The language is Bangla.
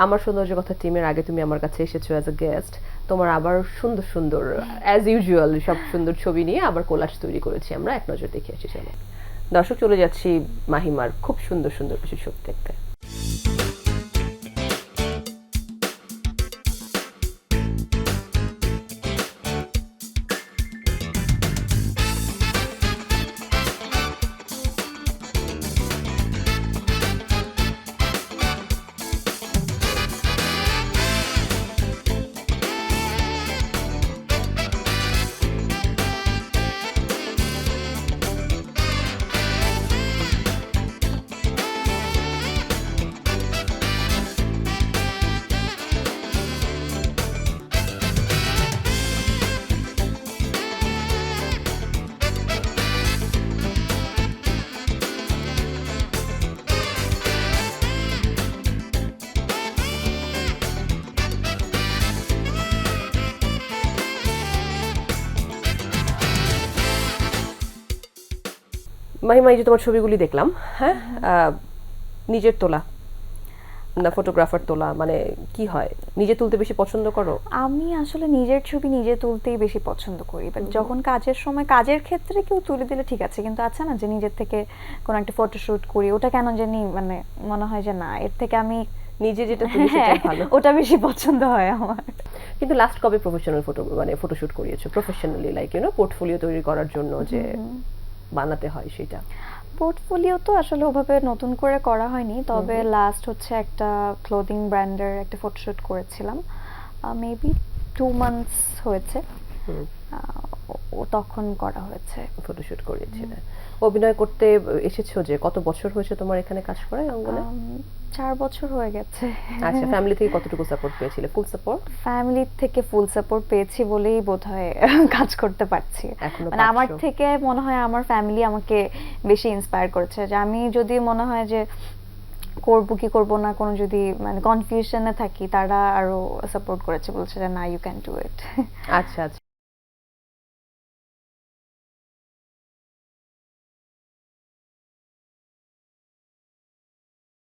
আমার সৌন্দর্য কথা টিমের আগে তুমি আমার কাছে এসেছো অ্যাজ এ গেস্ট। তোমার আবার সুন্দর সুন্দর অ্যাজ ইউজুয়াল সব সুন্দর ছবি নিয়ে আবার কোলাজ তৈরি করেছি আমরা, এক নজর দেখে আসি চলো। দর্শক, চলে যাচ্ছি মাহিমার খুব সুন্দর সুন্দর কিছু ছবি দেখতে। মাহিমা, এই যে তোমার ছবিগুলি দেখলাম, হ্যাঁ, নিজের তোলা না ফটোগ্রাফার তোলা, মানে কি হয়, নিজে তুলতে বেশি পছন্দ করো? আমি আসলে নিজের ছবি নিজে তুলতেই বেশি পছন্দ করি, বাট যখন কাজের সময় কাজের ক্ষেত্রে কেউ তুলে দিলে ঠিক আছে, কিন্তু আছে না যে নিজের থেকে কোনো একটা ফটোশুট করি, ওটা কেন জানি মানে মনে হয় যে না, এর থেকে আমি নিজে যেটা তুলি সেটাই ভালো, ওটা বেশি পছন্দ হয় আমার। কিন্তু লাস্ট কবে প্রফেশনাল ফটোশুট করিয়েছো প্রফেশনালি, লাইক পোর্টফোলিও তৈরি করার জন্য যে বানাতে হয় সেটা? পোর্টফোলিও তো আসলে ওভাবে নতুন করে করা হয়নি, তবে লাস্ট হচ্ছে একটা ক্লোদিং ব্র্যান্ডের একটা ফটোশুট করেছিলাম, মেবি 2 মান্থস হয়েছে, ও তখন করা হয়েছে। ফটোশুট করিয়েছিলে। অভিনয় করতে এসেছো যে কত বছর হয়েছে তোমার এখানে কাজ করে অঙ্গনে? 4 বছর হয়ে গেছে। আচ্ছা, ফ্যামিলি থেকে কতটুকু সাপোর্ট পেয়েছিলে? Full support? ফ্যামিলি থেকে ফুল সাপোর্ট পেয়েছি বলেই বোধহয় কাজ করতে পারছি। মানে আমার থেকে মনে হয় আমার ফ্যামিলি আমাকে বেশি ইন্সপায়ার করেছে, যে আমি যদি মনে হয় যে করব কি করব না, কোনো যদি মানে কনফিউশনে থাকি, তারা আরো সাপোর্ট করেছে, বলছে যে না, ইউ ক্যান ডু ইট। আচ্ছা আচ্ছা।